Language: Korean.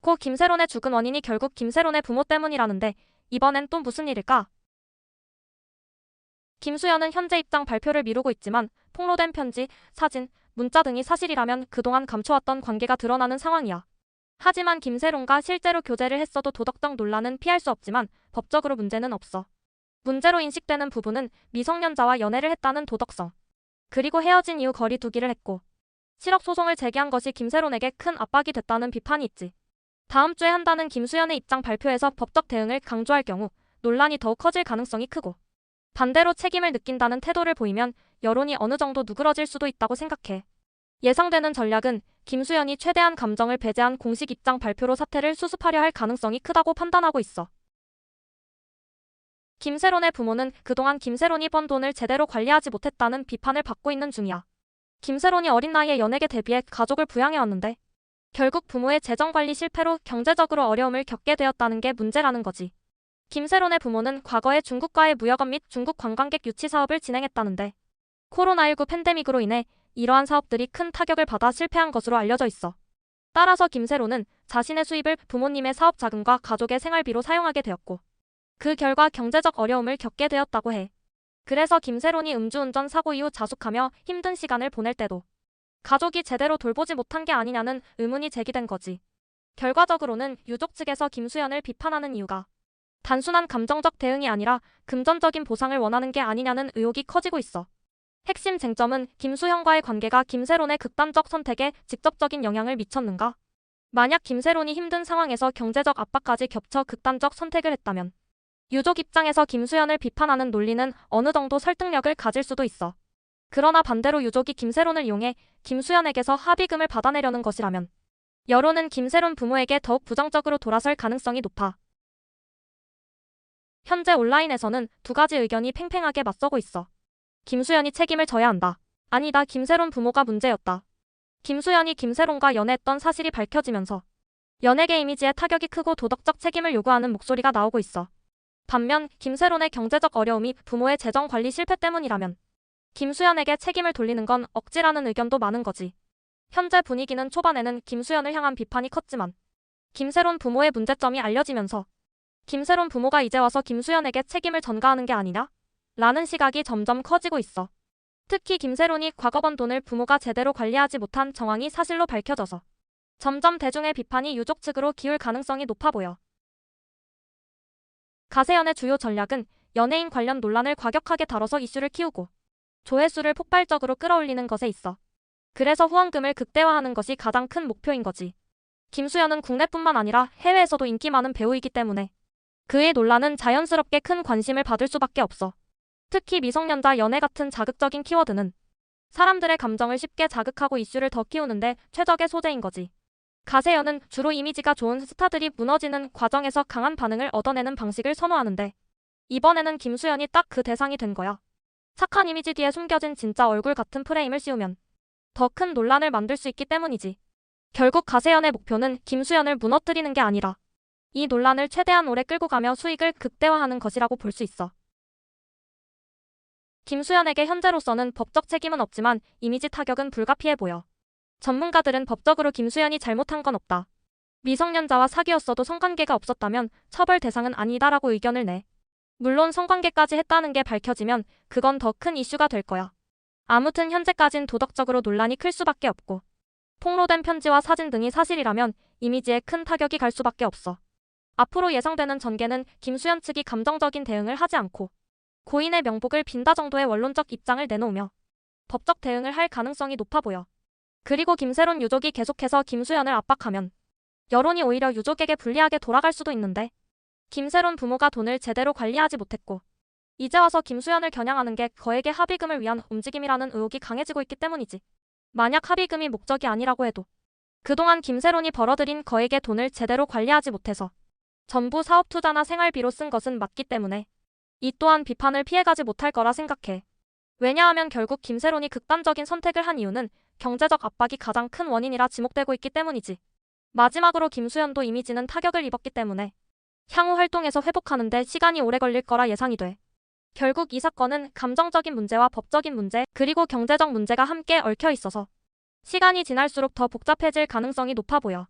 고 김세론의 죽은 원인이 결국 김세론의 부모 때문이라는데 이번엔 또 무슨 일일까? 김수현은 현재 입장 발표를 미루고 있지만 폭로된 편지, 사진, 문자 등이 사실이라면 그동안 감춰왔던 관계가 드러나는 상황이야. 하지만 김세론과 실제로 교제를 했어도 도덕적 논란은 피할 수 없지만 법적으로 문제는 없어. 문제로 인식되는 부분은 미성년자와 연애를 했다는 도덕성. 그리고 헤어진 이후 거리 두기를 했고 실업 소송을 제기한 것이 김세론에게 큰 압박이 됐다는 비판이 있지. 다음 주에 한다는 김수현의 입장 발표에서 법적 대응을 강조할 경우 논란이 더욱 커질 가능성이 크고 반대로 책임을 느낀다는 태도를 보이면 여론이 어느 정도 누그러질 수도 있다고 생각해. 예상되는 전략은 김수현이 최대한 감정을 배제한 공식 입장 발표로 사태를 수습하려 할 가능성이 크다고 판단하고 있어. 김세론의 부모는 그동안 김세론이 번 돈을 제대로 관리하지 못했다는 비판을 받고 있는 중이야. 김세론이 어린 나이에 연예계 데뷔해 가족을 부양해왔는데 결국 부모의 재정관리 실패로 경제적으로 어려움을 겪게 되었다는 게 문제라는 거지. 김세론의 부모는 과거에 중국과의 무역업 및 중국 관광객 유치 사업을 진행했다는데 코로나19 팬데믹으로 인해 이러한 사업들이 큰 타격을 받아 실패한 것으로 알려져 있어. 따라서 김세론은 자신의 수입을 부모님의 사업 자금과 가족의 생활비로 사용하게 되었고 그 결과 경제적 어려움을 겪게 되었다고 해. 그래서 김세론이 음주운전 사고 이후 자숙하며 힘든 시간을 보낼 때도 가족이 제대로 돌보지 못한 게 아니냐는 의문이 제기된 거지. 결과적으로는 유족 측에서 김수현을 비판하는 이유가 단순한 감정적 대응이 아니라 금전적인 보상을 원하는 게 아니냐는 의혹이 커지고 있어. 핵심 쟁점은 김수현과의 관계가 김세론의 극단적 선택에 직접적인 영향을 미쳤는가? 만약 김세론이 힘든 상황에서 경제적 압박까지 겹쳐 극단적 선택을 했다면 유족 입장에서 김수현을 비판하는 논리는 어느 정도 설득력을 가질 수도 있어. 그러나 반대로 유족이 김세론을 이용해 김수현에게서 합의금을 받아내려는 것이라면 여론은 김세론 부모에게 더욱 부정적으로 돌아설 가능성이 높아. 현재 온라인에서는 두 가지 의견이 팽팽하게 맞서고 있어. 김수현이 책임을 져야 한다. 아니다. 김세론 부모가 문제였다. 김수현이 김세론과 연애했던 사실이 밝혀지면서 연예계 이미지에 타격이 크고 도덕적 책임을 요구하는 목소리가 나오고 있어. 반면 김세론의 경제적 어려움이 부모의 재정 관리 실패 때문이라면 김수현에게 책임을 돌리는 건 억지라는 의견도 많은 거지. 현재 분위기는 초반에는 김수현을 향한 비판이 컸지만 김세론 부모의 문제점이 알려지면서 김세론 부모가 이제 와서 김수현에게 책임을 전가하는 게 아니냐? 라는 시각이 점점 커지고 있어. 특히 김세론이 과거 번 돈을 부모가 제대로 관리하지 못한 정황이 사실로 밝혀져서 점점 대중의 비판이 유족 측으로 기울 가능성이 높아 보여. 가세연의 주요 전략은 연예인 관련 논란을 과격하게 다뤄서 이슈를 키우고 조회수를 폭발적으로 끌어올리는 것에 있어. 그래서 후원금을 극대화하는 것이 가장 큰 목표인 거지. 김수현은 국내뿐만 아니라 해외에서도 인기 많은 배우이기 때문에 그의 논란은 자연스럽게 큰 관심을 받을 수밖에 없어. 특히 미성년자 연애 같은 자극적인 키워드는 사람들의 감정을 쉽게 자극하고 이슈를 더 키우는데 최적의 소재인 거지. 가세연은 주로 이미지가 좋은 스타들이 무너지는 과정에서 강한 반응을 얻어내는 방식을 선호하는데 이번에는 김수현이 딱 그 대상이 된 거야. 착한 이미지 뒤에 숨겨진 진짜 얼굴 같은 프레임을 씌우면 더 큰 논란을 만들 수 있기 때문이지. 결국 가세연의 목표는 김수현을 무너뜨리는 게 아니라 이 논란을 최대한 오래 끌고 가며 수익을 극대화하는 것이라고 볼 수 있어. 김수현에게 현재로서는 법적 책임은 없지만 이미지 타격은 불가피해 보여. 전문가들은 법적으로 김수현이 잘못한 건 없다. 미성년자와 사귀었어도 성관계가 없었다면 처벌 대상은 아니다라고 의견을 내. 물론 성관계까지 했다는 게 밝혀지면 그건 더 큰 이슈가 될 거야. 아무튼 현재까진 도덕적으로 논란이 클 수밖에 없고 폭로된 편지와 사진 등이 사실이라면 이미지에 큰 타격이 갈 수밖에 없어. 앞으로 예상되는 전개는 김수현 측이 감정적인 대응을 하지 않고 고인의 명복을 빈다 정도의 원론적 입장을 내놓으며 법적 대응을 할 가능성이 높아 보여. 그리고 김세론 유족이 계속해서 김수현을 압박하면 여론이 오히려 유족에게 불리하게 돌아갈 수도 있는데 김세론 부모가 돈을 제대로 관리하지 못했고 이제 와서 김수현을 겨냥하는 게 거액의 합의금을 위한 움직임이라는 의혹이 강해지고 있기 때문이지. 만약 합의금이 목적이 아니라고 해도 그동안 김세론이 벌어들인 거액의 돈을 제대로 관리하지 못해서 전부 사업 투자나 생활비로 쓴 것은 맞기 때문에 이 또한 비판을 피해가지 못할 거라 생각해. 왜냐하면 결국 김세론이 극단적인 선택을 한 이유는 경제적 압박이 가장 큰 원인이라 지목되고 있기 때문이지. 마지막으로 김수현도 이미지는 타격을 입었기 때문에 향후 활동에서 회복하는 데 시간이 오래 걸릴 거라 예상이 돼. 결국 이 사건은 감정적인 문제와 법적인 문제 그리고 경제적 문제가 함께 얽혀 있어서 시간이 지날수록 더 복잡해질 가능성이 높아 보여.